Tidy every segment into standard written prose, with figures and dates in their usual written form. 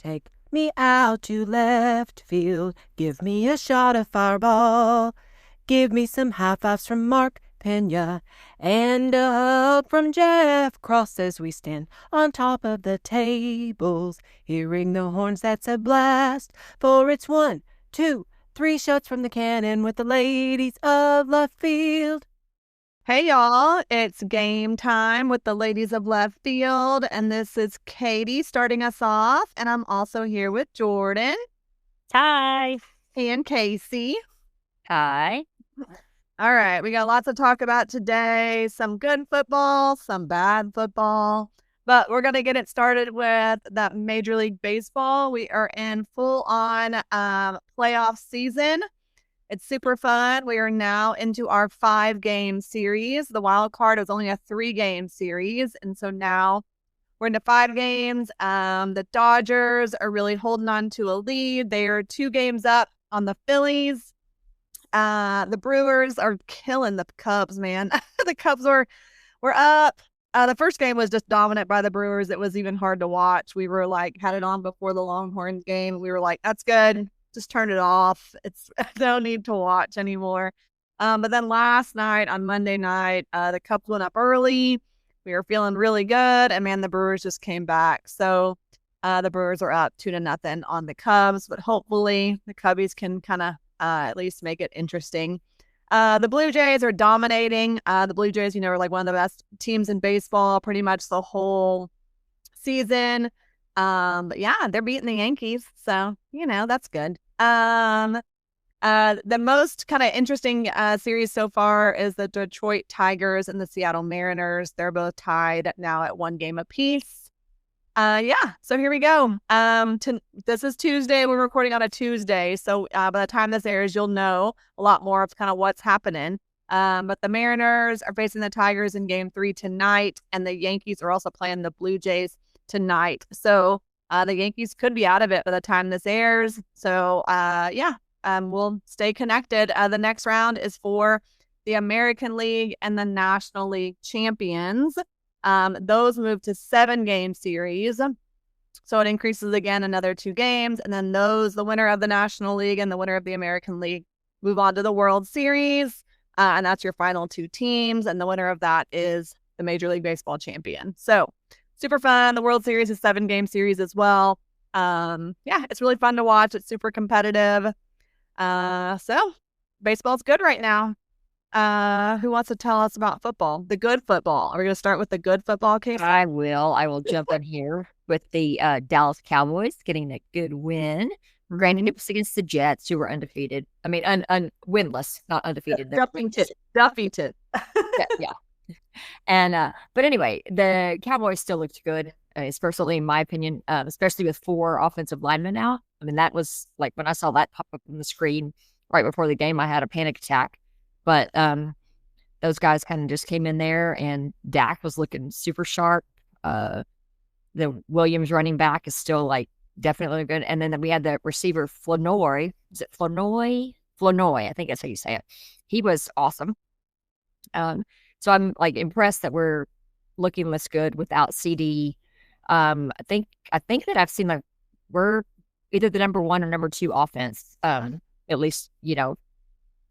Take me out to left field. Give me a shot of Fireball. Give me some high fives from Mark Peña and a hug from Jeff Cross as we stand on top of the tables. Hearing the horns, that's a blast. For it's 1, 2, 3 shots from the cannon with the ladies of left field. Hey, y'all. It's game time with the ladies of left field. And this is Katie starting us off. And I'm also here with Jordan. Hi. And Kasey. Hi. All right. We got lots to talk about today. Some good football, some bad football. But we're going to get it started with that Major League Baseball. We are in full-on playoff season. It's super fun. We are now into our 5-game series. The wild card was only a 3-game series. And so now we're into 5 games. The Dodgers are really holding on to a lead. They are 2 games up on the Phillies. The Brewers are killing the Cubs, man. The Cubs were up. The first game was just dominant by the Brewers. It was even hard to watch. We were had it on before the Longhorns game. We were like, that's good. Just turn it off. It's no need to watch anymore. But then last night on Monday night, the Cubs went up early. We were feeling really good. And man, the Brewers just came back. So the Brewers are up 2-0 on the Cubs. But hopefully the Cubbies can kind of at least make it interesting. The Blue Jays are dominating. The Blue Jays, are like one of the best teams in baseball pretty much the whole season. But yeah, they're beating the Yankees. So, that's good. The most kind of interesting series so far is the Detroit Tigers and the Seattle Mariners. They're both tied now at 1 game apiece. So here we go. This is Tuesday. We're recording on a Tuesday. So by the time this airs, you'll know a lot more of kind of what's happening. But the Mariners are facing the Tigers in game 3 tonight, and the Yankees are also playing the Blue Jays tonight. So the Yankees could be out of it by the time this airs. So we'll stay connected. The next round is for the American League and the National League champions. Those move to 7-game series. So it increases again another 2 games. And then the winner of the National League and the winner of the American League move on to the World Series. And that's your final 2 teams. And the winner of that is the Major League Baseball champion. So super fun. The World Series is 7-game series as well. It's really fun to watch. It's super competitive. So baseball's good right now. Who wants to tell us about football? The good football. Are we going to start with the good football case? I will jump in here with the Dallas Cowboys getting a good win. Granted, it was against the Jets, who were undefeated. I mean, winless, not undefeated. Duffington. Yeah. And but anyway, the Cowboys still looked good, especially in my opinion, especially with 4 offensive linemen now. I mean, that was like when I saw that pop up on the screen right before the game, I had a panic attack. But those guys kind of just came in there, and Dak was looking super sharp. The Williams running back is still definitely good. And then we had the receiver Flournoy. Is it Flournoy? Flournoy, I think that's how you say it. He was awesome. So I'm impressed that we're looking less good without CD. I think that I've seen we're either the number 1 or number 2 offense. At least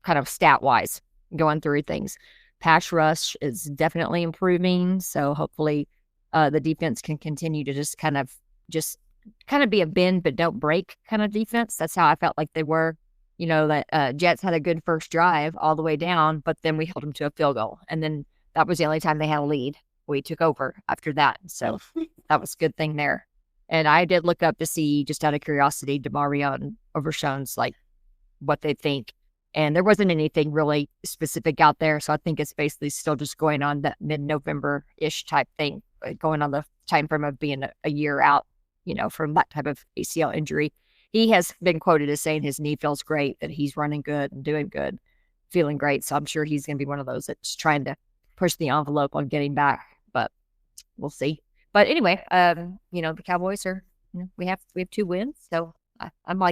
kind of stat wise going through things. Pass rush is definitely improving. So hopefully the defense can continue to just kind of be a bend but don't break kind of defense. That's how I felt like they were. That Jets had a good first drive all the way down, but then we held them to a field goal. And then that was the only time they had a lead. We took over after that. So that was a good thing there. And I did look up to see, just out of curiosity, DeMario and Overshone's what they think. And there wasn't anything really specific out there. So I think it's basically still just going on that mid-November-ish type thing, going on the time frame of being a year out, from that type of ACL injury. He has been quoted as saying his knee feels great, that he's running good and doing good, feeling great. So I'm sure he's going to be one of those that's trying to push the envelope on getting back, but we'll see. But anyway, the Cowboys are, we have 2 wins. So I'm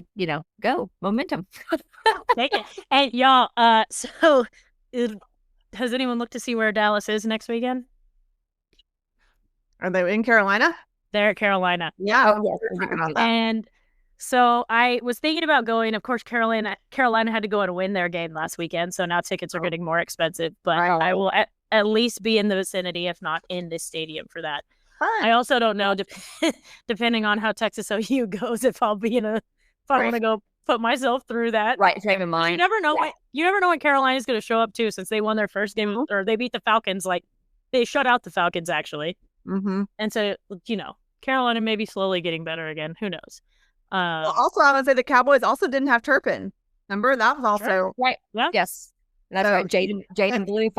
go momentum. Take it. And y'all, so has anyone looked to see where Dallas is next weekend? Are they in Carolina? They're at Carolina. Yeah. Oh, yes. we're talking about that. And so I was thinking about going. Of course, Carolina had to go and win their game last weekend, so now tickets are getting more expensive. But Right. I will at least be in the vicinity, if not in this stadium, for that. Fun. I also don't know, depending on how Texas OU goes, if I'll be if I want to go put myself through that. Right, same in mind. You never know. You never know when Carolina's going to show up too, since they won their first game or they beat the Falcons. Like they shut out the Falcons actually, and so Carolina may be slowly getting better again. Who knows? Well, also, I would say the Cowboys also didn't have Turpin. Remember that was also right. Yeah. Yes, that's right. Jaden Blue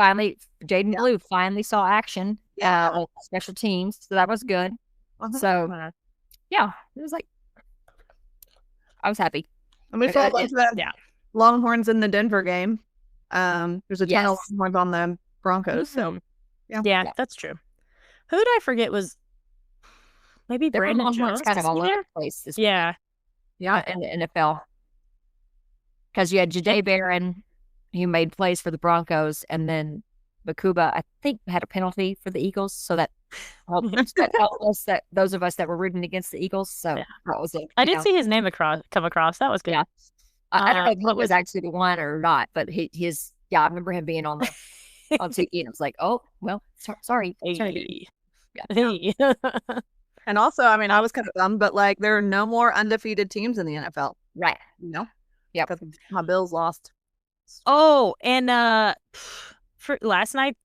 finally saw action. With special teams, so that was good. So, yeah, it was like I was happy. And we saw a bunch of the Longhorns in the Denver game. There's a ton of Longhorns on the Broncos. So, yeah, that's true. Who did I forget was maybe Brandon Jones? Kind of all over the place. Yeah, in the NFL. Because you had Ja'Day Barron, who made plays for the Broncos, and then Bakuba, I think, had a penalty for the Eagles, so that helped us, that those of us that were rooting against the Eagles. So that was it. I did see his name come across. That was good. Yeah, I don't know if he was actually the one or not, but his I remember him being on the on TV, and I was like, oh well, sorry. Hey. Yeah. And also, I mean, I was kind of dumb, but like, there are no more undefeated teams in the NFL, right? Yeah, because my Bills lost. Oh, and for last night,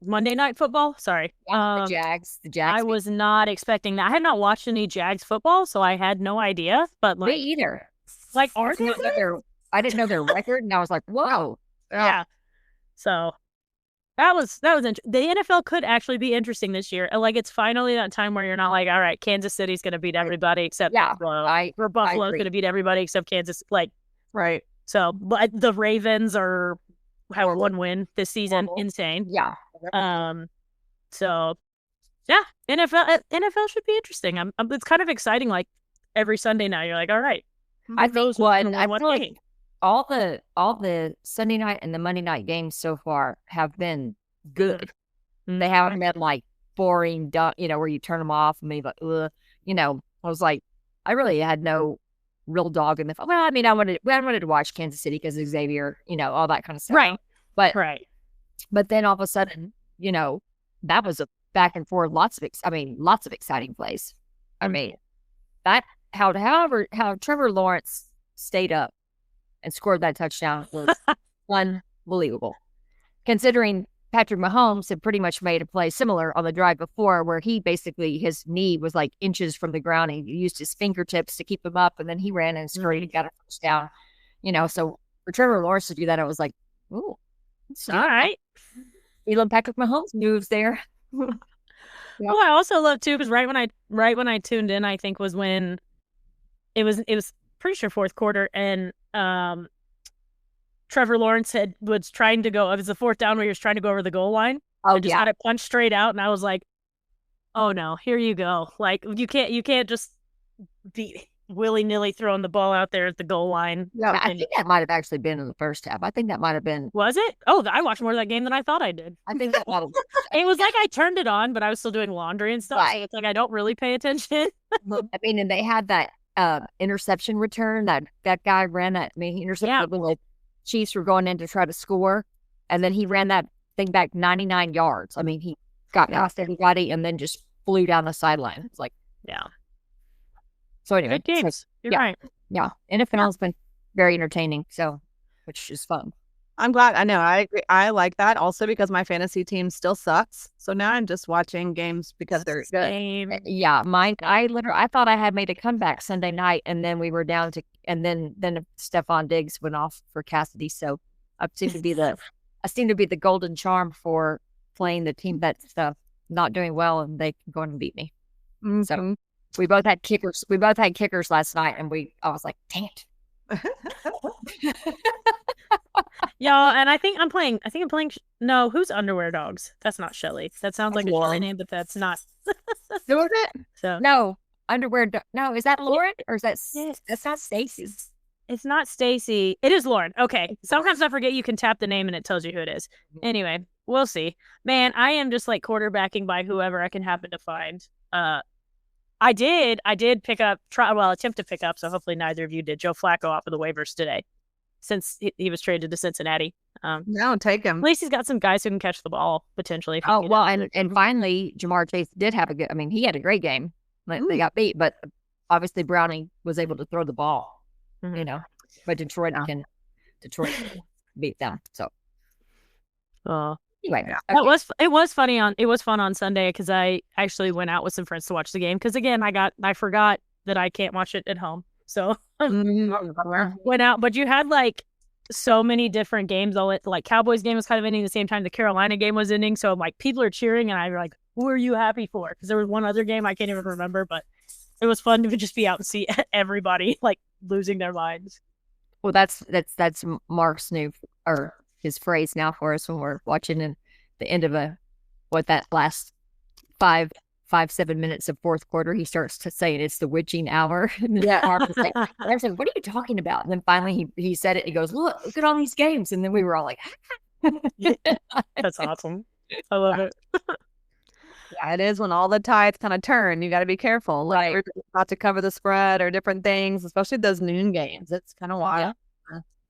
Monday Night Football. Sorry, the Jags. I was not expecting that. I had not watched any Jags football, so I had no idea. But me either. Like, are they? I didn't know their record, and I was like, whoa. Yeah. So that was interesting. The NFL could actually be interesting this year. Like, it's finally that time where you're not like, all right, Kansas City's going to beat everybody except or Buffalo's going to beat everybody except Kansas. Like, right. So, but the Ravens are have one win this season. Insane. Yeah. So, yeah, NFL should be interesting. It's kind of exciting. Like every Sunday now, you're like, all right. I think I feel like all the Sunday night and the Monday night games so far have been good. They haven't been like boring, where you turn them off and maybe like, I was like, I really had no real dog in the fight. Well, I mean, I wanted to watch Kansas City because of Xavier, all that kind of stuff. Right. But then all of a sudden, that was a back and forth, lots of exciting plays. I mean, that how Trevor Lawrence stayed up and scored that touchdown was unbelievable. Considering Patrick Mahomes had pretty much made a play similar on the drive before where he basically, his knee was like inches from the ground. He used his fingertips to keep him up, and then he ran and scored and got a first down. So for Trevor Lawrence to do that, I was like, ooh. All right. Elon Patrick Mahomes moves there. Well, I also love too, because right when I tuned in, I think was when it was pretty sure fourth quarter, and Trevor Lawrence was trying to go. It was the fourth down where he was trying to go over the goal line. And just had it punched straight out, and I was like, "Oh no, here you go!" Like you can't just be willy-nilly throwing the ball out there at the goal line. Yeah, I think that might have actually been in the first half. I think that might have been. Was it? Oh, I watched more of that game than I thought I did. I think that might have. It was like I turned it on, but I was still doing laundry and stuff. Right. So it's like I don't really pay attention. I mean, and they had that interception return. That guy ran that. I mean, he intercepted when the Chiefs were going in to try to score, and then he ran that thing back 99 yards. I mean, he got past everybody and then just flew down the sideline. It's like, So anyway, good games. You're right. Yeah, NFL has been very entertaining, which is fun. I'm glad. I know. I agree. I like that also because my fantasy team still sucks. So now I'm just watching games because they're good. Yeah, mine. I thought I had made a comeback Sunday night, and then we were down to, and then Stephon Diggs went off for Cassidy. So I seem to be the golden charm for playing the team that's not doing well, and they can go and beat me. Mm-hmm. So we both had kickers. We both had kickers last night, and I was like, dang it. Y'all, and I think I'm playing. No, who's Underwear Dogs? That's not Shelly. That sounds like a Shelly name, but that's not. Who is it? So no, No, is that Lauren or is that? That's not Stacy. It's not Stacy. It is Lauren. Okay. Sometimes I forget you can tap the name and it tells you who it is. Anyway, we'll see. Man, I am just like quarterbacking by whoever I can happen to find. I did attempt to pick up, so hopefully neither of you did, Joe Flacco off of the waivers today, since he was traded to Cincinnati. No, take him. At least he's got some guys who can catch the ball, potentially. And finally, Jamar Chase did have he had a great game. They got beat, but obviously Browning was able to throw the ball, but Detroit can beat them. So anyway, it was fun on Sunday because I actually went out with some friends to watch the game because again I forgot that I can't watch it at home, so went out. But you had like so many different games. Like Cowboys game was kind of ending the same time the Carolina game was ending, so like people are cheering and I were like, who are you happy for? Because there was one other game I can't even remember, but it was fun to just be out and see everybody like losing their minds. Well, that's Mark's new or his phrase now for us when we're watching in the end of that last 7 minutes of fourth quarter, he starts to saying it's the witching hour. Yeah. Like, I said, what are you talking about? And then finally he said it. He goes, look at all these games. And then we were all like, that's awesome. I love it. Yeah, it is when all the tides kind of turn. You got to be careful. Like we're about to cover the spread or different things, especially those noon games. It's kind of wild.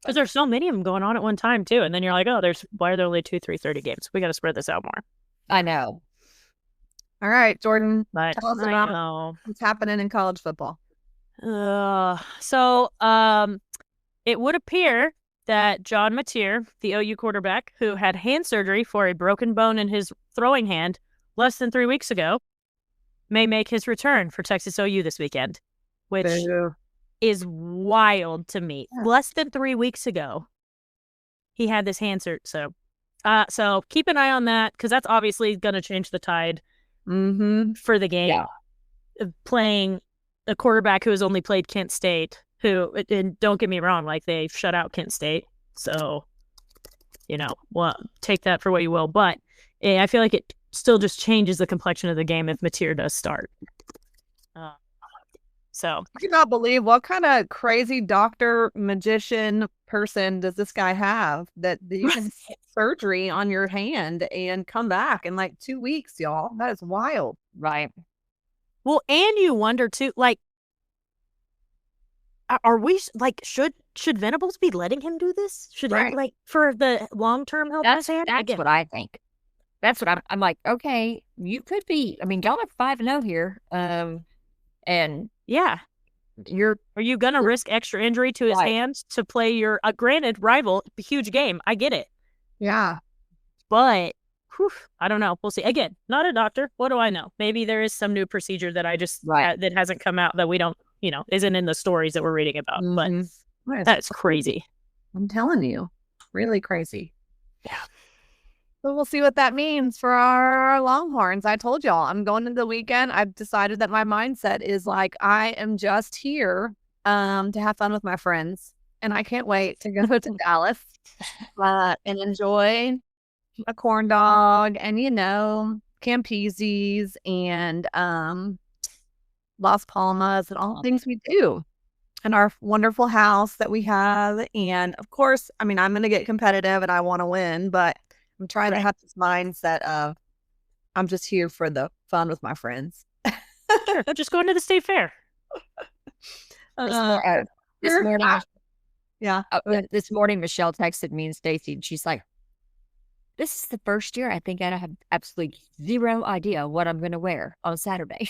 Because there's so many of them going on at one time too, and then you're like, oh, why are there only 2 3:30 games? We got to spread this out more. I know. All right, Jordan, but tell us about what's happening in college football. So it would appear that John Mateer, the OU quarterback, who had hand surgery for a broken bone in his throwing hand less than 3 weeks ago, may make his return for Texas OU this weekend, which is wild to me. Yeah. Less than 3 weeks ago, he had this hand surgery. So keep an eye on that because that's obviously going to change the tide for the game. Yeah. Playing a quarterback who has only played Kent State, and don't get me wrong, like they've shut out Kent State. So, take that for what you will. But I feel like it still just changes the complexion of the game if Mateer does start. So I cannot believe what kind of crazy doctor, magician person does this guy have that you can get surgery on your hand and come back in like 2 weeks, y'all. That is wild. Right. Well, and you wonder too, like, are we like should Venables be letting him do this? Should he, like, for the long-term health? That's what I think. That's what I'm like. Okay, you could be. I mean, y'all are 5-0 here. And yeah, are you gonna risk extra injury to his hands to play your granted rival, huge game? I get it. Yeah, but I don't know. We'll see. Again, not a doctor. What do I know? Maybe there is some new procedure that I just that hasn't come out that we don't, isn't in the stories that we're reading about. But that's crazy. I'm telling you, really crazy. Yeah. So we'll see what that means for our Longhorns. I told y'all, I'm going into the weekend. I've decided that my mindset is like, I am just here to have fun with my friends. And I can't wait to go to Dallas and enjoy a corn dog and, Campese's and Las Palmas and all the things we do. And our wonderful house that we have. And of course, I mean, I'm going to get competitive and I want to win, but I'm trying to have this mindset of I'm just here for the fun with my friends. Sure. Just going to the state fair. This morning, Michelle texted me and Stacy, and she's like, this is the first year I think I have absolutely zero idea what I'm going to wear on Saturday.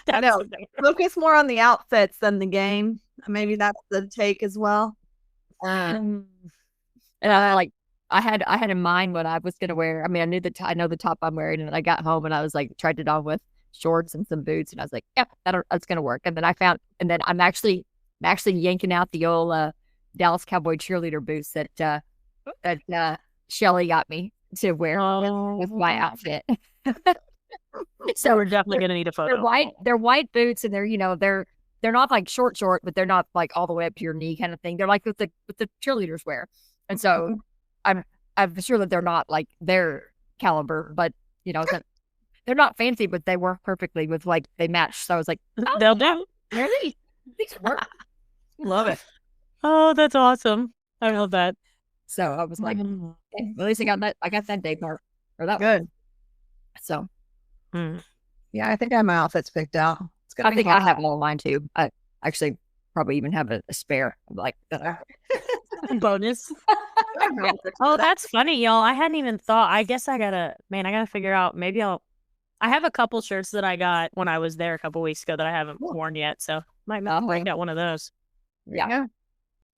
I know. Focus more on the outfits than the game. Maybe that's the take as well. And I had in mind what I was going to wear. I mean, I know the top I'm wearing, and I got home and I was like, tried it on with shorts and some boots, and I was like, yep, that's going to work. And then I'm actually yanking out the old Dallas Cowboy cheerleader boots that Shelly got me to wear with my outfit. So we're definitely going to need a photo. They're white boots, and they're not like short, but they're not like all the way up to your knee kind of thing. They're like what the cheerleaders wear, and so. I'm sure that they're not like their caliber, but they're not fancy, but they work perfectly with like they match. So I was like, they'll do. They're these work. Love it. Oh, that's awesome. I love that. So I was like, well, at least I got that day part or that good. One. So Yeah, I think I have my outfits picked out. It's gonna I be think hot. I have all of mine too. I actually probably even have a spare. Like, Bonus. Oh, that's funny, y'all. I hadn't even thought. I guess I gotta figure out. Maybe I have a couple shirts that I got when I was there a couple weeks ago that I haven't worn yet. So might break out one of those. yeah.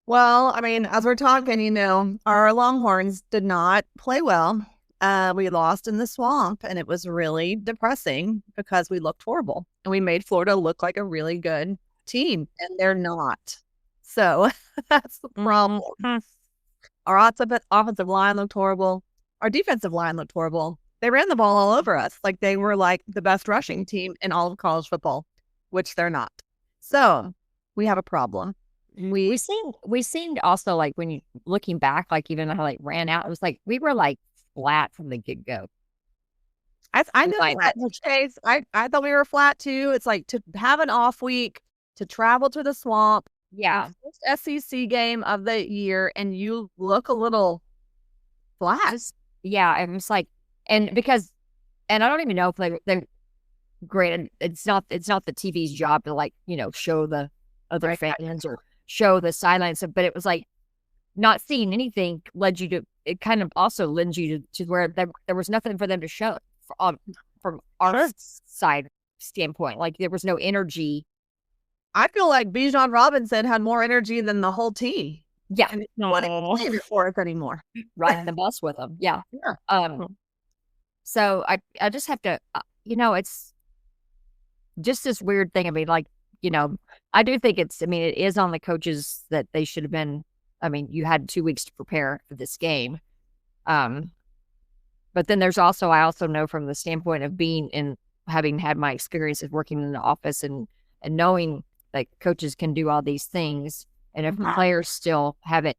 Well, I mean, as we're talking, our Longhorns did not play well. We lost in the swamp, and it was really depressing because we looked horrible, and we made Florida look like a really good team, and they're not. So that's the problem. Mhm. Our offensive line looked horrible. Our defensive line looked horrible. They ran the ball all over us. Like they were like the best rushing team in all of college football, which they're not. So we have a problem. We seemed also like when you looking back, like even how like ran out, it was like we were like flat from the get go. I know that Chase. I thought we were flat too. It's like to have an off week, to travel to the swamp, Yeah. first SEC game of the year, and you look a little flat. Yeah. And it's like, and I don't even know if they granted, it's not the TV's job to like, show the other fans or show the sidelines, but it was like not seeing anything it kind of also lends you to where there was nothing for them to show from our side standpoint. Like there was no energy. I feel like Bijan Robinson had more energy than the whole team. Yeah. And no for us anymore. Riding the bus with them. Yeah. So I just have to, it's just this weird thing. I mean, like, I do think it is on the coaches that they should have been. I mean, you had 2 weeks to prepare for this game. But then I also know from the standpoint of having had my experience of working in the office and knowing that coaches can do all these things. And if players still haven't,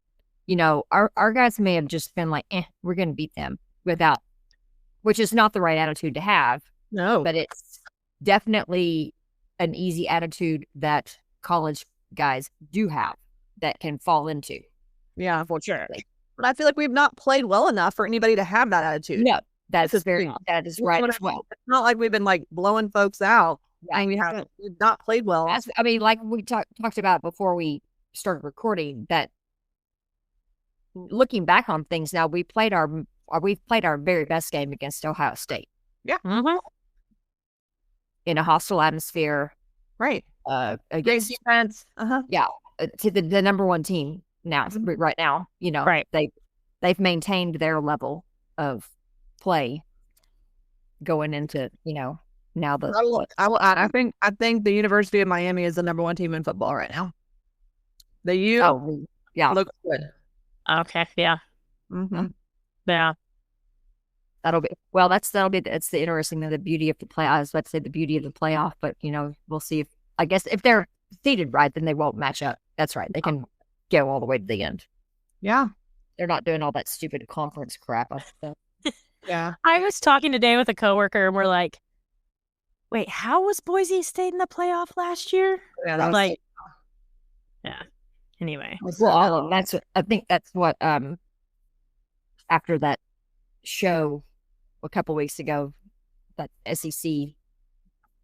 our guys may have just been like, we're going to beat them which is not the right attitude to have. No. But it's definitely an easy attitude that college guys do have that can fall into. Yeah, for sure. But I feel like we've not played well enough for anybody to have that attitude. No, that is right as well. It's not like we've been like blowing folks out. Yeah. And we've not played well. Like we talked about before we started recording, that looking back on things now, we've played our very best game against Ohio State. Yeah. Mm-hmm. In a hostile atmosphere. Right. Against defense. Yeah. To the number one team now, right now, right. They've maintained their level of play going into, now I think the University of Miami is the number one team in football right now. The U looks good. Okay. Yeah. Mm-hmm. Yeah. That's the interesting thing, the beauty of the play. I was about to say the beauty of the playoff, but we'll see I guess if they're seated right, then they won't match up. That's right. They can go all the way to the end. Yeah. They're not doing all that stupid conference crap. Yeah. I was talking today with a coworker and we're like, wait, how was Boise State in the playoff last year? Yeah. That was like, yeah. Anyway. Well, I think that's what, after that show a couple weeks ago, that SEC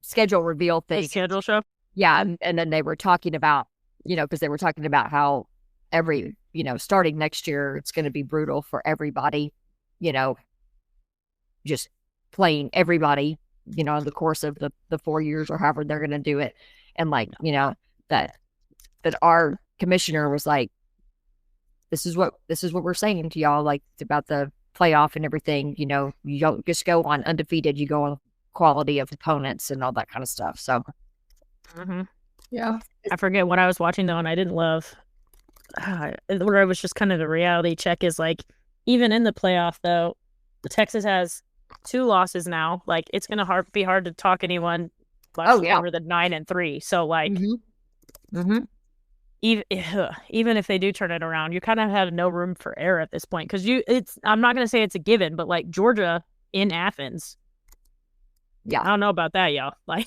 schedule reveal thing. The schedule show? Yeah. And then they were talking about, because they were talking about how every, starting next year, it's going to be brutal for everybody, just playing everybody, in the course of the 4 years or however they're going to do it. And like, that our commissioner was like, this is what we're saying to y'all, like about the playoff and everything. You don't just go on undefeated, you go on quality of opponents and all that kind of stuff. So yeah, I forget what I was watching though, and I didn't love where it was just kind of the reality check is like, even in the playoff though, Texas has 2 losses now. Like it's gonna be hard to talk anyone over the 9-3. So like, even if they do turn it around, you kind of have no room for error at this point because I'm not gonna say it's a given, but like Georgia in Athens. Yeah, I don't know about that, y'all. Like,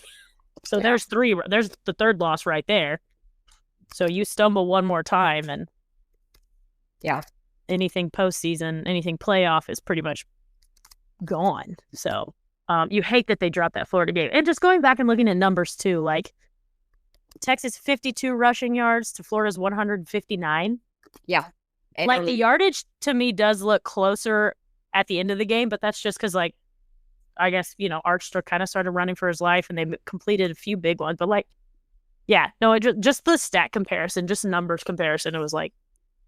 so there's 3. There's the 3rd loss right there. So you stumble one more time, and anything postseason, anything playoff is pretty much gone. So You hate that they dropped that Florida game. And just going back and looking at numbers too, like Texas 52 rushing yards to Florida's 159. Yeah. Like the yardage to me does look closer at the end of the game, but that's just because like I guess, Arch kind of started running for his life and they completed a few big ones. But like, yeah, no, just the stat comparison, just numbers comparison. It was like,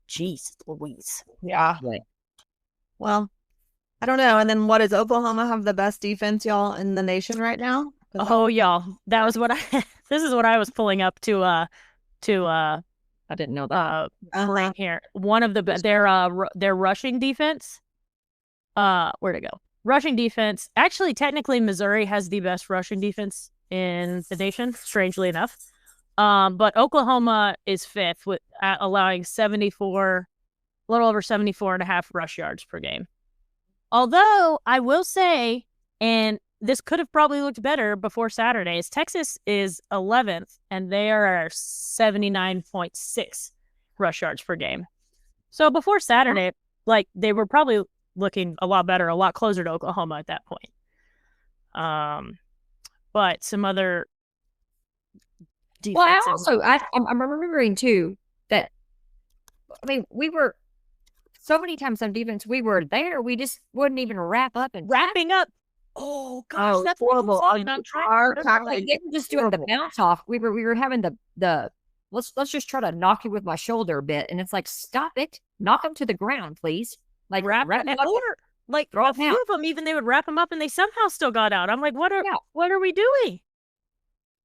geez, Louise. Yeah. Right. Well, I don't know. And then what, does Oklahoma have the best defense, y'all, in the nation right now? Oh, y'all, that was what this is what I was pulling up to I didn't know that. Right here. One of their rushing defense. Where'd it go? Rushing defense. Actually, technically, Missouri has the best rushing defense in the nation, strangely enough. But Oklahoma is fifth with allowing a little over 74.5 rush yards per game. Although I will say, and this could have probably looked better before Saturdays, Texas is 11th and they are 79.6 rush yards per game. So before Saturday, like they were probably looking a lot better, a lot closer to Oklahoma at that point. But some other defenses. Well, I'm remembering too that, I mean, we were so many times on defense, we were there, we just wouldn't even wrap up and wrapping up. Oh gosh, that's horrible. Like, like they were just doing the bounce off. We were having the let's just try to knock you with my shoulder a bit, and it's like, stop it, knock them to the ground, please. Like wrap them up. Or like a few of them, even they would wrap them up, and they somehow still got out. I'm like, what are we doing?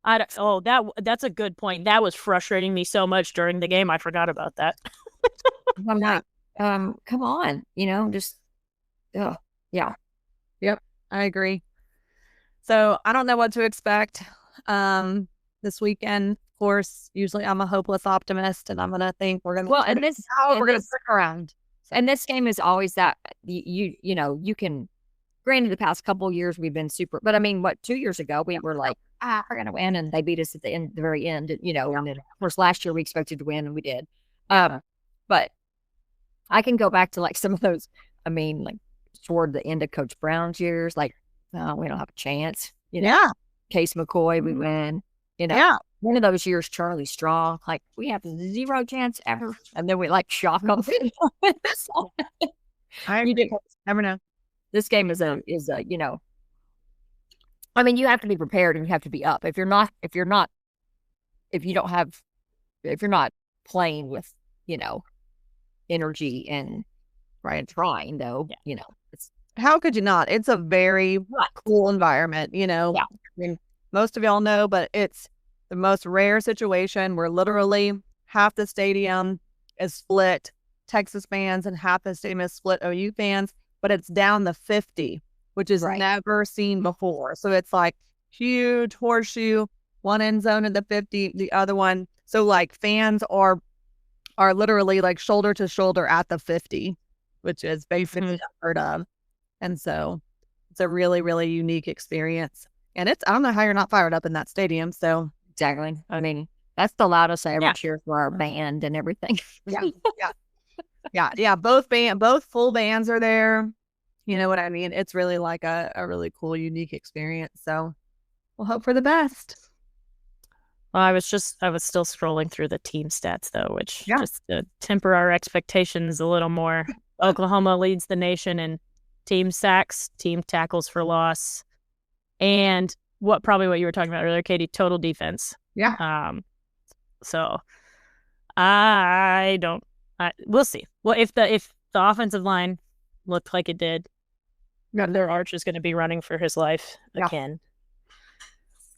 That's a good point. That was frustrating me so much during the game. I forgot about that. I'm like, come on, just, yeah. Yep, I agree. So I don't know what to expect this weekend. Of course, usually I'm a hopeless optimist, and I'm gonna think we're gonna we're gonna stick around. And this game is always that you can. Granted, the past couple of years we've been super, but I mean, 2 years ago we were like, we're gonna win, and they beat us at the very end, and then of course last year we expected to win, and we did. But I can go back to like some of those. I mean, like toward the end of Coach Brown's years, like, oh, we don't have a chance. Case McCoy, we win. One of those years, Charlie Strong, like we have zero chance ever, and then we like shock them. You never know. This game is a I mean, you have to be prepared and you have to be up. If you're not playing with, energy and trying though, it's, how could you not? It's a very cool environment, Yeah. I mean, most of y'all know, but it's the most rare situation where literally half the stadium is split Texas fans and half the stadium is split OU fans, but it's down the 50, which is never seen before. So it's like huge horseshoe, one end zone at the 50, the other one. So like fans are literally like shoulder to shoulder at the 50, which is basically unheard of. And so it's a really, really unique experience. And I don't know how you're not fired up in that stadium. So exactly. I mean, that's the loudest I ever cheer for our band and everything. Yeah. Both full bands are there. You know what I mean? It's really like a really cool, unique experience. So we'll hope for the best. Well, I was still scrolling through the team stats though, which just to temper our expectations a little more. Oklahoma leads the nation in team sacks, team tackles for loss, and probably what you were talking about earlier, Katie, total defense. Yeah. So we'll see. Well, if the offensive line looked like it did, their Arch is going to be running for his life again.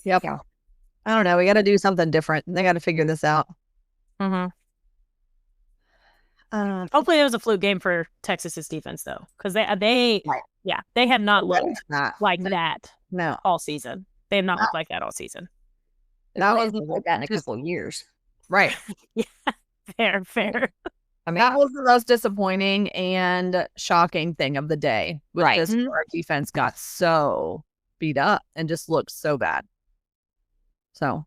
Yep. Yeah. I don't know. We got to do something different. They got to figure this out. Mm-hmm. Hopefully, it was a fluke game for Texas's defense, though, because they have not looked like that. No, all season. They have not looked like that all season. That wasn't like that in a couple of years, right? Fair. I mean, that was the most disappointing and shocking thing of the day. Our defense got so beat up and just looked so bad. So,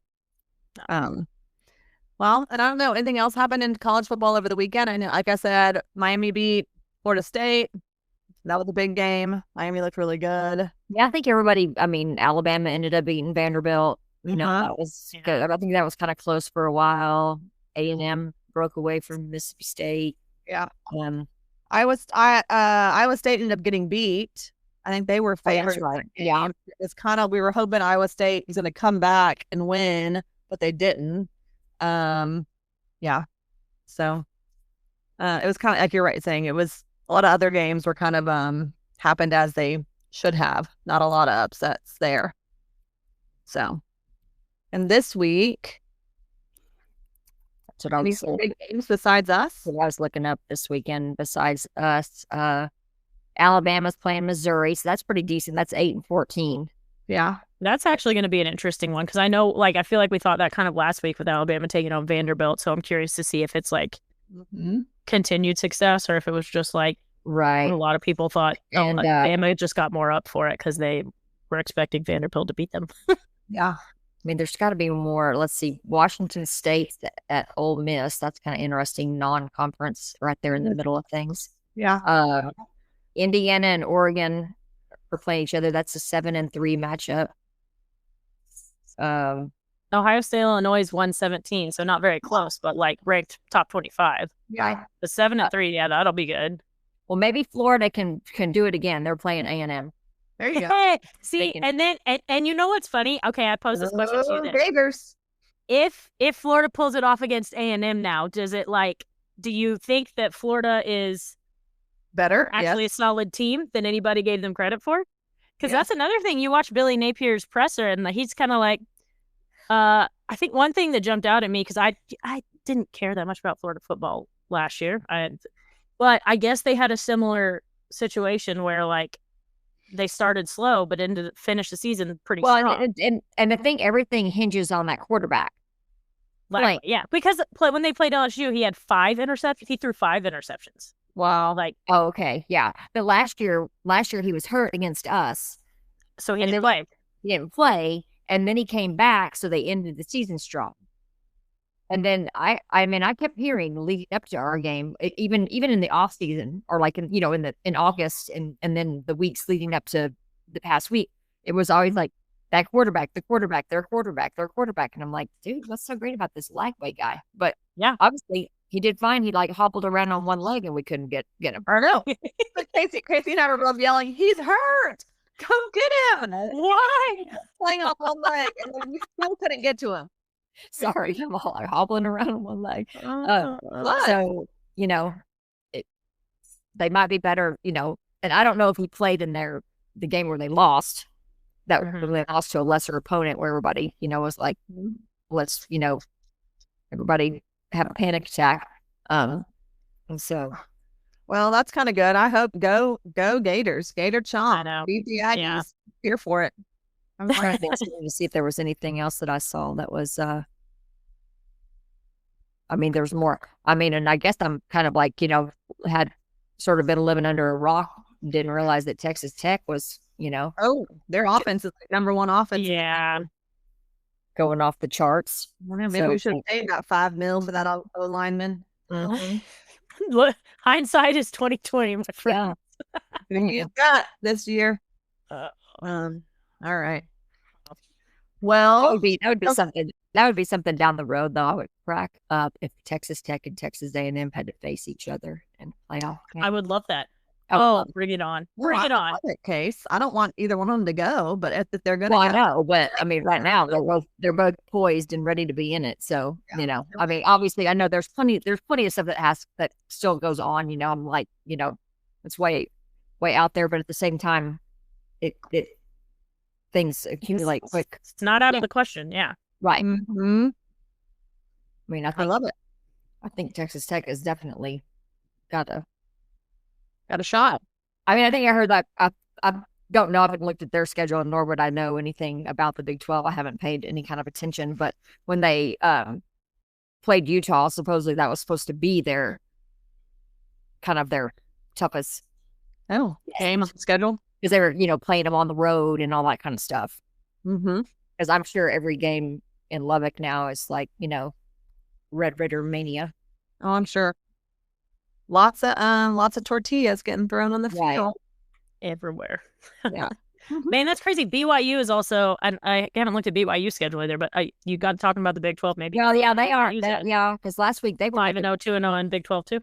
well, and I don't know, anything else happened in college football over the weekend? I know, like I said, Miami beat Florida State. That was a big game. Miami looked really good. Yeah, I think everybody. I mean, Alabama ended up beating Vanderbilt. That was good. I think that was kind of close for a while. A&M broke away from Mississippi State. Yeah. Iowa State ended up getting beat. I think they were favored. That's right. Yeah. It's kind of, we were hoping Iowa State was going to come back and win, but they didn't. Yeah. So it was kind of like you're right saying it was a lot of other games were kind of happened as they should have. Not a lot of upsets there. So, and this week, that's what I was big games besides us. What I was looking up this weekend besides us. Alabama's playing Missouri, so that's pretty decent. That's 8-14. Yeah. That's actually going to be an interesting one because I know, like, I feel like we thought that kind of last week with Alabama taking on Vanderbilt. So I'm curious to see if it's like continued success or if it was just like right. A lot of people thought Alabama just got more up for it because they were expecting Vanderbilt to beat them. Yeah. I mean, there's got to be more. Let's see, Washington State at Ole Miss. That's kind of interesting. Non-conference, right there in the middle of things. Yeah. Indiana and Oregon are playing each other. That's a 7-3 matchup. Ohio State, Illinois is 117, so not very close, but like ranked top 25. Yeah. The 7-3, yeah, that'll be good. Well, maybe Florida can do it again. They're playing A&M. There you go. See, and then and you know what's funny? Okay, I posed this question to you then. Gators. If Florida pulls it off against A&M now, do you think that Florida is better, actually a solid team than anybody gave them credit for? Because that's another thing. You watch Billy Napier's presser, and he's kind of like, I think one thing that jumped out at me, because I didn't care that much about Florida football last year, but I guess they had a similar situation where like they started slow, but finished the season pretty strong. And I think everything hinges on that quarterback. Like, yeah, because when they played LSU, he had 5 interceptions. He threw 5 interceptions. Wow. Like, oh, okay, yeah. But last year he was hurt against us, so he didn't play. He didn't play, and then he came back, so they ended the season strong. And then I mean, I kept hearing leading up to our game, even in the off season, or like in August, and then the weeks leading up to the past week, it was always like that quarterback, their quarterback, and I'm like, dude, what's so great about this lightweight guy? But yeah, obviously he did fine. He like hobbled around on one leg, and we couldn't get him. I know. But Kasey and I were both yelling, "He's hurt! Come get him!" Why? Playing off one leg, and we still couldn't get to him. Sorry, I'm all like hobbling around on one leg. So they might be better, and I don't know if he played in the game where they lost. That they lost to a lesser opponent where everybody, was like, let's, everybody have a panic attack. And so, well, that's kind of good. I hope go Gators, Gator Chomp. I know. Beat the Aggies. Here for it. I'm trying to see if there was anything else that I saw that was. I mean, there's more. I mean, and I guess I'm kind of like, had sort of been living under a rock. Didn't realize that Texas Tech was, oh, their offense is like number 1 offense. Yeah. Going off the charts. Maybe we should have paid that $5 million for that O lineman. Look, hindsight is 2020, my friend. Yeah. He's got this year. All right. Well, that would be something. That would be something down the road, though. I would crack up if Texas Tech and Texas A&M had to face each other in playoff. I would love that. Oh, bring it on! Bring it on. Case. I don't want either one of them to go, but if they're going to, I know. But I mean, right now they're both poised and ready to be in it. So I mean, obviously, I know there's plenty of stuff that still goes on. I'm like, it's way out there, but at the same time, it things accumulate quick. It's not out of the question. Yeah. Right. Mm-hmm. I mean, I love it. I think Texas Tech has definitely got a shot. I mean, I think I heard that. I don't know. I haven't looked at their schedule, nor would I know anything about the Big 12. I haven't paid any kind of attention. But when they played Utah, supposedly that was supposed to be their toughest game on the schedule. Because they were, playing them on the road and all that kind of stuff. Mm-hmm. Because I'm sure every game in Lubbock now is like, Red Ritter mania. Oh, I'm sure. Lots of tortillas getting thrown on the field. everywhere. Yeah. Man, that's crazy. BYU is also, and I haven't looked at BYU schedule either, but you got talking about the Big 12 maybe. Well, yeah, they are. Use it. Yeah, because last week they were 5-0, 2-0 in Big 12 too.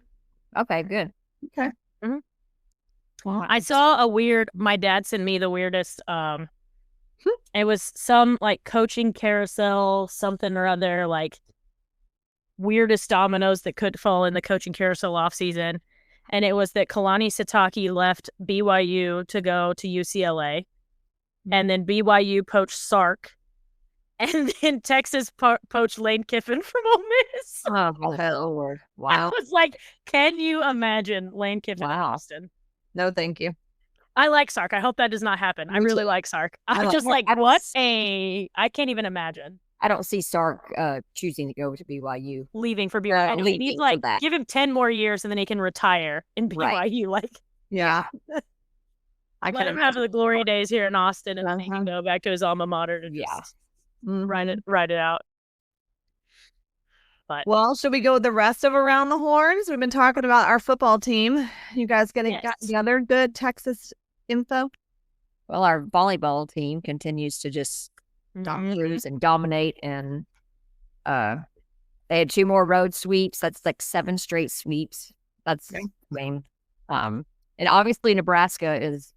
Okay, good. Okay. Well, I saw my dad sent me the weirdest, it was some like coaching carousel, something or other, like weirdest dominoes that could fall in the coaching carousel off season. And it was that Kalani Sitake left BYU to go to UCLA. And then BYU poached Sark. And then Texas poached Lane Kiffin from Ole Miss. Oh, Lord. Wow. I was like, can you imagine Lane Kiffin in Austin? No, thank you. I like Sark. I hope that does not happen. I really like Sark. I'm just like, I can't even imagine. I don't see Sark choosing to go to BYU. Leaving for BYU. He needs give him 10 more years and then he can retire in BYU. Right. Like, yeah. Let him have the glory days here in Austin and then he can go back to his alma mater to just ride it out. But well, should we go with the rest of Around the Horns? We've been talking about our football team. You guys got together good Texas info? Well, our volleyball team continues to just cruise and dominate, and they had 2 more road sweeps. That's like 7 straight sweeps. That's lame. And obviously Nebraska is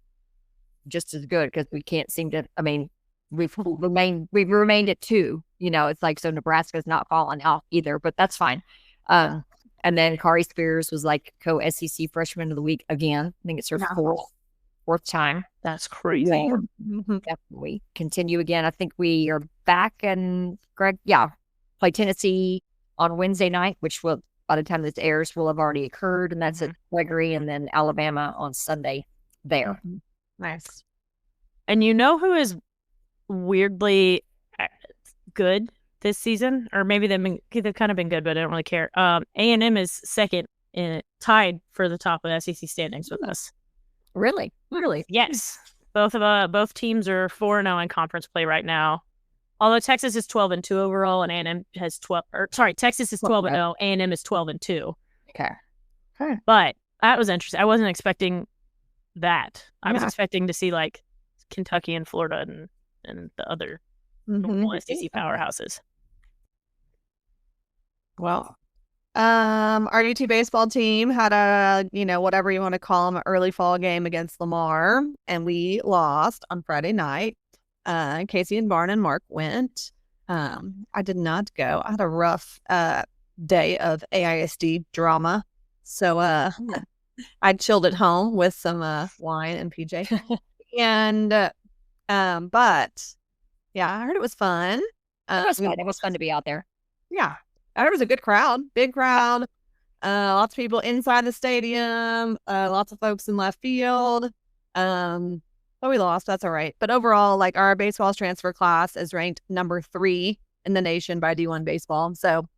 just as good because we can't seem to. I mean, we've remained at 2. You know, it's like so Nebraska's not falling out either, but that's fine. And then Kari Spears was like co-SEC Freshman of the Week again. I think it's her fourth time. That's crazy. Definitely continue again. I think we are back and play Tennessee on Wednesday night, which will by the time this airs will have already occurred, and that's at Gregory, and then Alabama on Sunday there. Nice. And you know who is weirdly good this season, or maybe they've kind of been good, but I don't really care. A&M is second tied for the top of SEC standings with us. Really? Yes. Both teams are 4-0 in conference play right now. Although Texas is 12-2 overall, and A&M has Texas is 12-0, A&M is 12-2. Okay. But that was interesting. I wasn't expecting that. I was expecting to see like Kentucky and Florida and the other normal SEC powerhouses. Well, our UT baseball team had a, whatever you want to call them, an early fall game against Lamar, and we lost on Friday night. Kasey and Barn and Mark went. I did not go. I had a rough day of AISD drama, so I chilled at home with some wine and PJ. And but yeah, I heard it was fun. It was fun. It was fun to be out there. Yeah, I heard it was a good crowd, big crowd. Lots of people inside the stadium. Lots of folks in left field. But we lost. That's all right. But overall, like our baseball transfer class is ranked number 3 in the nation by D1 baseball. So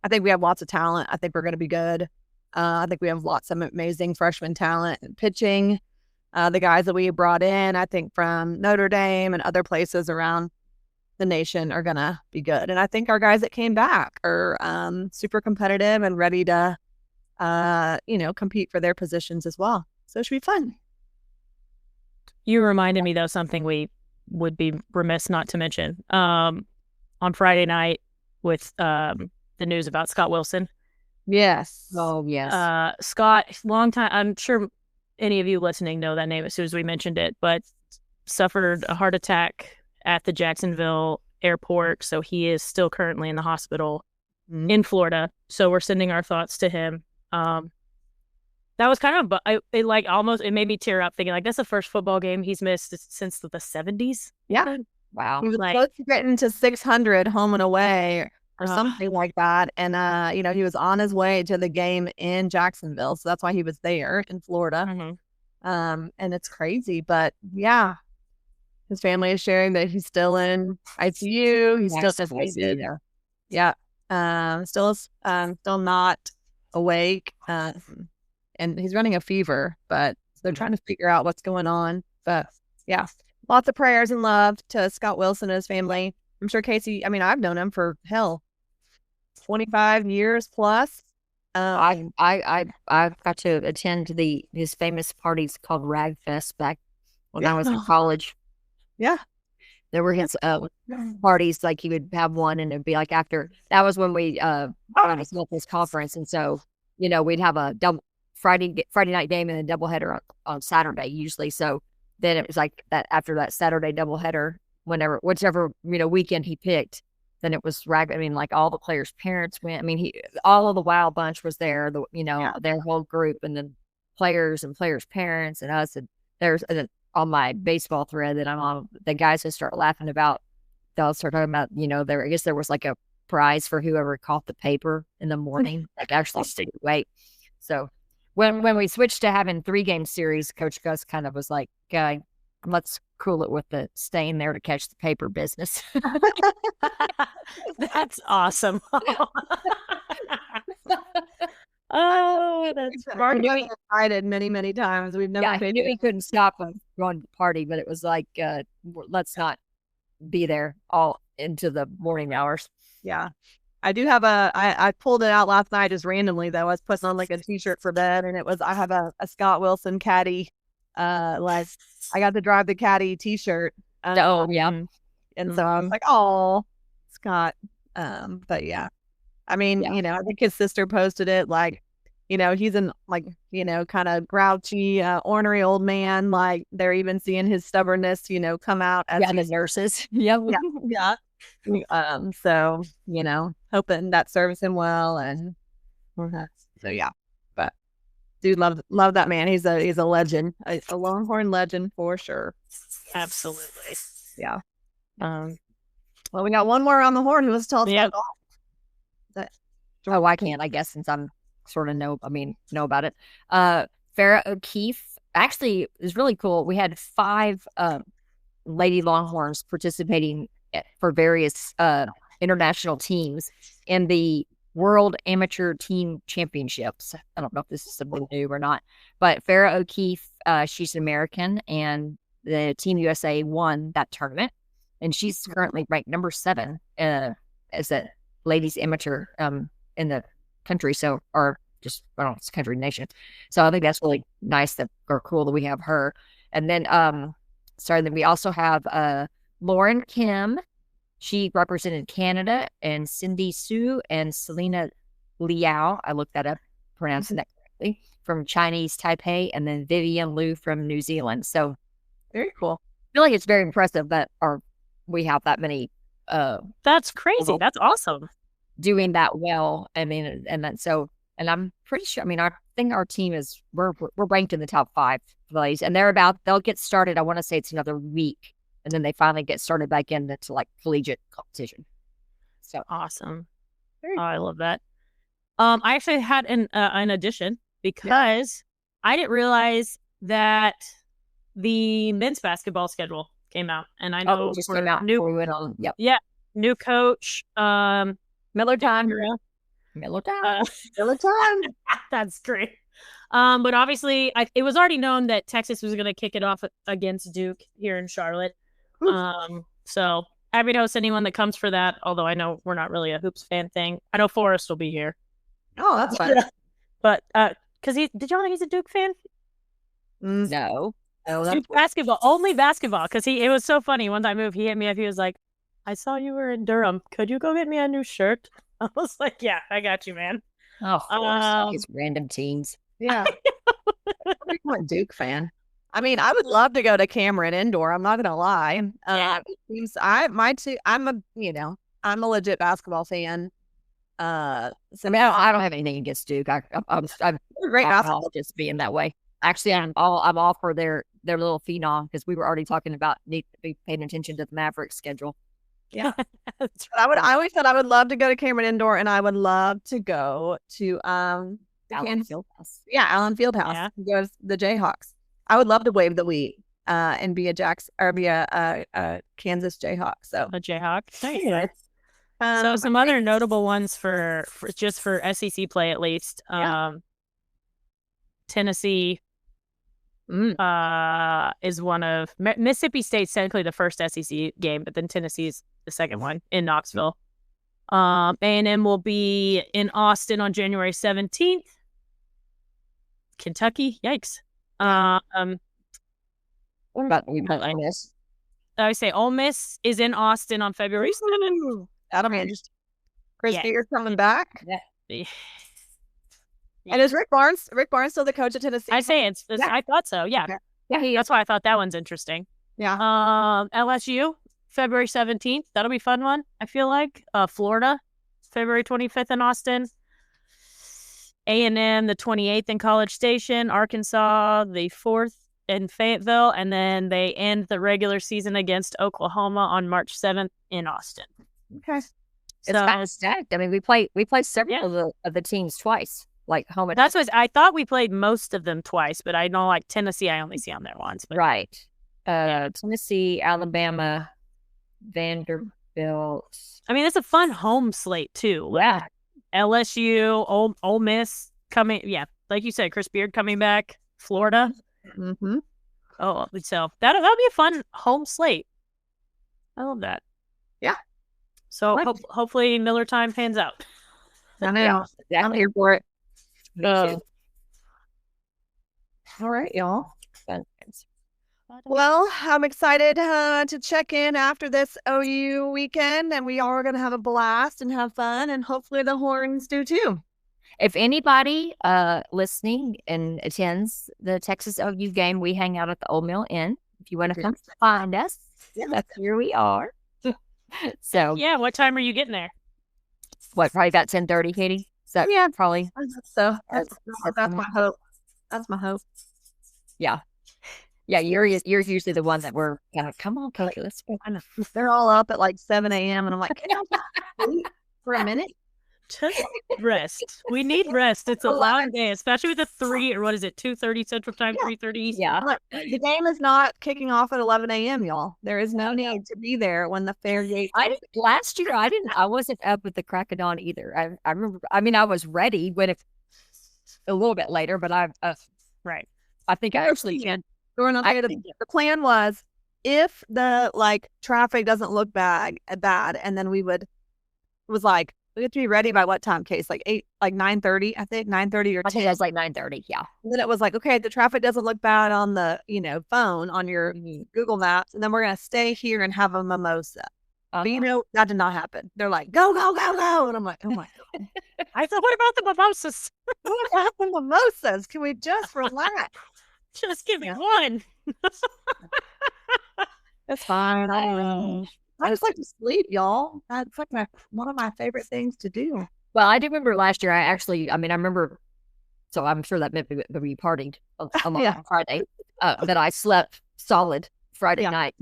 I think we have lots of talent. I think we're going to be good. I think we have lots of amazing freshman talent and pitching. The guys that we brought in, I think from Notre Dame and other places around the nation are going to be good. And I think our guys that came back are super competitive and ready to, compete for their positions as well. So it should be fun. You reminded me, though, something we would be remiss not to mention. On Friday night with the news about Scott Wilson. Yes. Oh, yes. Scott, long time, I'm sure any of you listening know that name as soon as we mentioned it, but suffered a heart attack at the Jacksonville airport. So he is still currently in the hospital in Florida. So we're sending our thoughts to him. That was kind of, it made me tear up thinking like, that's the first football game he's missed since the 70s. Yeah. Wow. He was supposed to get into 600 home and away or something like that. And, he was on his way to the game in Jacksonville. So that's why he was there in Florida. And it's crazy. But yeah, his family is sharing that he's still in ICU. He's still sedated. Yeah. Still not awake. And he's running a fever, but they're trying to figure out what's going on. But yeah, lots of prayers and love to Scott Wilson and his family. I'm sure Kasey, I've known him for 25 years plus. I got to attend his famous parties called Rag Fest back when I was in college. Yeah. There were his parties, like he would have one, and it'd be like after that was when we on his conference, and so we'd have a double Friday night game and a doubleheader on Saturday usually. So then it was like that after that Saturday doubleheader, whichever weekend he picked, then it was rag. I mean, like all the players' parents went. I mean, all of the Wild Bunch was there. Their whole group, and then players and players' parents and us. And there's on my baseball thread that I'm on, the guys who start laughing about. They'll start talking about I guess there was like a prize for whoever caught the paper in the morning, like actually stayed awake. So when we switched to having 3-game series, Coach Gus kind of was like, let's cool it with the staying there to catch the paper business. That's awesome. Oh, that's Mark invited many times. We've never. I knew he couldn't stop going to the party, but it was like, let's not be there all into the morning hours. Yeah, I do have I pulled it out last night just randomly though. I was putting on like a t-shirt for bed, and I have a Scott Wilson caddy. Like I got to drive the caddy t-shirt. Yeah. And so I was like, oh, Scott. But yeah. I mean, I think his sister posted it like, he's in like, kind of grouchy, ornery old man. Like they're even seeing his stubbornnness, come out as the nurses. Yeah. So, hoping that serves him well. And so, yeah, but dude, love that man. He's a legend, a Longhorn legend for sure. Absolutely. Yeah. Well, we got one more on the horn who was told. Oh, I can't, I guess, since I'm sort of know about it. Farrah O'Keefe actually is really cool. We had 5 Lady Longhorns participating for various international teams in the World Amateur Team Championships. I don't know if this is something new or not, but Farrah O'Keefe, she's an American, and the Team USA won that tournament, and she's currently ranked number 7 as a ladies amateur in the country, or just, I don't know, it's a country nation. So I think that's really nice or cool that we have her. And then then we also have Lauren Kim. She represented Canada, and Cindy Su and Selena Liao, I looked that up, pronouncing that correctly, from Chinese Taipei, and then Vivian Liu from New Zealand. So very cool. I feel like it's very impressive that we have that many. That's crazy. That's awesome. Doing that well. I mean, and I'm pretty sure, I think our team we're ranked in the top 5 ladies, and they'll get started. I want to say it's another week, and then they finally get started back into like collegiate competition. So awesome. I love that. I actually had an addition because I didn't realize that the men's basketball schedule came out, and I know it just came out new. We went on. Yep. Yeah, new coach. Miller time. That's great. But obviously, it was already known that Texas was going to kick it off against Duke here in Charlotte. So happy to host anyone that comes for that. Although I know we're not really a hoops fan thing. I know Forrest will be here. Oh, that's fine. But because did y'all know he's a Duke fan? No. Duke basketball, only basketball. Because it was so funny. One time he hit me up. He was like, I saw you were in Durham. Could you go get me a new shirt? I was like, yeah, I got you, man. Oh, these random teams. Yeah. I'm a Duke fan. I mean, I would love to go to Cameron Indoor. I'm not gonna lie. It seems I'm a legit basketball fan. So I don't have anything against Duke. I'm great basketball, just being that way. Actually, I'm all for their little phenom, because we were already talking about need to be paying attention to the Mavericks schedule. Yeah. I always said I would love to go to Cameron Indoor, and I would love to go to Allen Fieldhouse. Yeah, Allen Fieldhouse. Yeah. Go to the Jayhawks. I would love to wave the wheat and be a Kansas Jayhawk. So a Jayhawk. Nice. So some other notable ones for SEC play, at least. Tennessee is one of Mississippi State's technically the first SEC game, but then Tennessee's the second one in Knoxville. A&M will be in Austin on January 17th. Kentucky, yikes. What about Ole Miss? I would say Ole Miss is in Austin on February 7th. That'll be interesting. Chris Yeah. Beard coming back. Yeah. And is Rick Barnes still the coach at Tennessee? I say it's I thought so. Yeah. That's why I thought that one's interesting. Yeah. LSU, February 17th. That'll be a fun one, I feel like. Florida, February 25th in Austin. A&M, the 28th in College Station. Arkansas, the 4th in Fayetteville. And then they end the regular season against Oklahoma on March 7th in Austin. Okay. It's kind of stacked. I mean, we play several of the teams twice, like home. That's what I thought. We played most of them twice, but I know like Tennessee, I only see on there once. But... Right. Tennessee, Alabama, Vanderbilt. I mean, it's a fun home slate too. Yeah. LSU, Ole Miss coming. Yeah, like you said, Chris Beard coming back. Florida. Mm-hmm. Oh, so that'll be a fun home slate. I love that. Yeah. So hopefully Miller time pans out. I know. Yeah, I'm here for it. All right, y'all. Well, I'm excited to check in after this OU weekend, and we are going to have a blast and have fun, and hopefully the Horns do too. If anybody listening and attends the Texas OU game, we hang out at the Old Mill Inn. If you want to come find us, that's where we are. So yeah, what time are you getting there? What, probably about 10:30, Katie? So yeah, probably. So that's my hope. That's my hope. Yeah. Yeah, you're usually the one that we're kind of, come on, Kelly, let's go. They're all up at like 7 a.m. and I'm like, can I sleep for a minute? Just rest. We need rest. It's a long day, especially with the 3 or what is it, 2:30 Central Time, 3:30. Yeah. Look, the game is not kicking off at 11 a.m., y'all. There is no need to be there when the fair gate. Last year, I wasn't up with the crack of dawn either. I remember. I mean, I was ready when it a little bit later, but right. I think I actually can. The plan was if the traffic doesn't look bad, and then it was like we have to be ready by what time, Case? Like 9:30, I think 9:30 or 10. I think it was like 9:30. Yeah. And then it was like, okay, the traffic doesn't look bad on the phone on your Google Maps, and then we're gonna stay here and have a mimosa. But that did not happen. They're like, go, go, go, go, and I'm like, oh my god. I thought, what about the mimosas? What about the mimosas? Can we just relax? Just give me one. It's fine. I just like to sleep, y'all. That's like one of my favorite things to do. Well, I do remember last year. I remember. So I'm sure that meant that we partied on Friday. That I slept solid Friday night.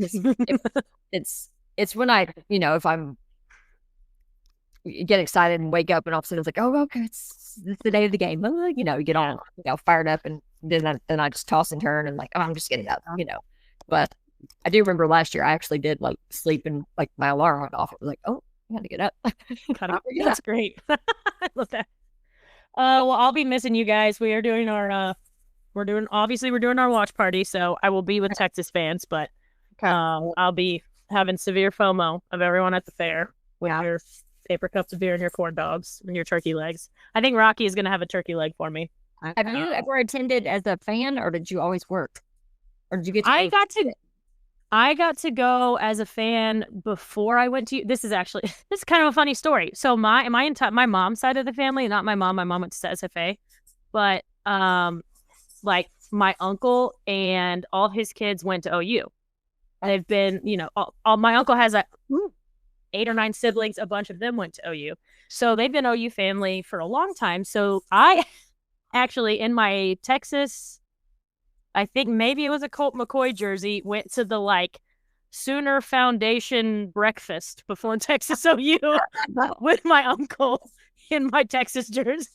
It's when I if I'm get excited and wake up and all of a sudden it's like, oh, okay, it's the day of the game. You get all fired up, and then I just toss and turn and I'm just getting up. But I do remember last year I actually did sleep and my alarm went off. It was like, oh, I got to get up. That's great. I love that. Well, I'll be missing you guys. We are doing our we're doing our watch party, so I will be with Texas fans, but I'll be having severe FOMO of everyone at the fair with your paper cups of beer and your corn dogs and your turkey legs. I think Rocky is going to have a turkey leg for me. Have you ever attended as a fan, or did you always work? Or did you get to I got to go as a fan before I went to. This is kind of a funny story. So my mom's side of the family, not my mom went to SFA, but my uncle and all his kids went to OU. They've been, all my uncle has 8 or 9 siblings. A bunch of them went to OU. So they've been OU family for a long time. So I actually, in my Texas, I think maybe it was a Colt McCoy jersey, went to the Sooner Foundation breakfast before Texas OU with my uncle in my Texas jersey.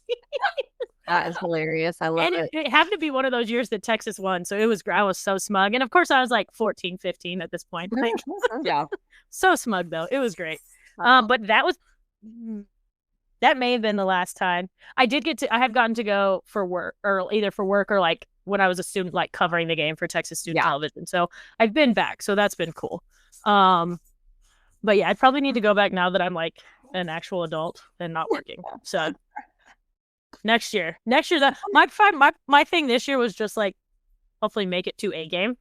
That is hilarious. I love it. It happened to be one of those years that Texas won. So I was so smug. And of course I was 14, 15 at this point. Yeah. So smug though. It was great. But that may have been the last time. I have gotten to go for work, or either for work or when I was a student, covering the game for Texas Student Television. So I've been back. So that's been cool. But yeah, I probably need to go back now that I'm an actual adult and not working. So next year, that my thing this year was just like, hopefully make it to a game,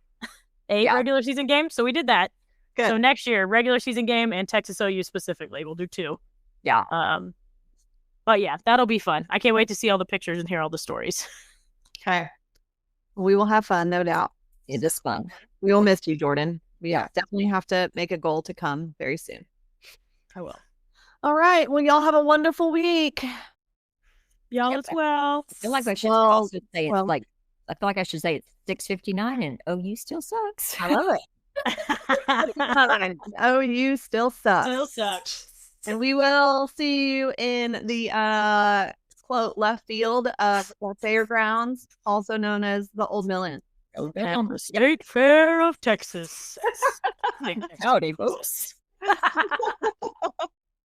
regular season game. So we did that. Good. So next year, regular season game and Texas OU specifically, we'll do 2. Yeah. But yeah, that'll be fun. I can't wait to see all the pictures and hear all the stories. Okay. We will have fun, no doubt. It is fun. We will miss you, Jordan. We Yeah. definitely have to make a goal to come very soon. I will. All right. Well, y'all have a wonderful week. Y'all as well. I feel like I should Well, say it's like, I feel like I should say it's 6:59 and OU still sucks. I love it. OU still sucks. Still sucks. And we will see you in the quote left field of the fairgrounds, also known as the Old Mill Inn. And the State Fair of Texas. Howdy, folks.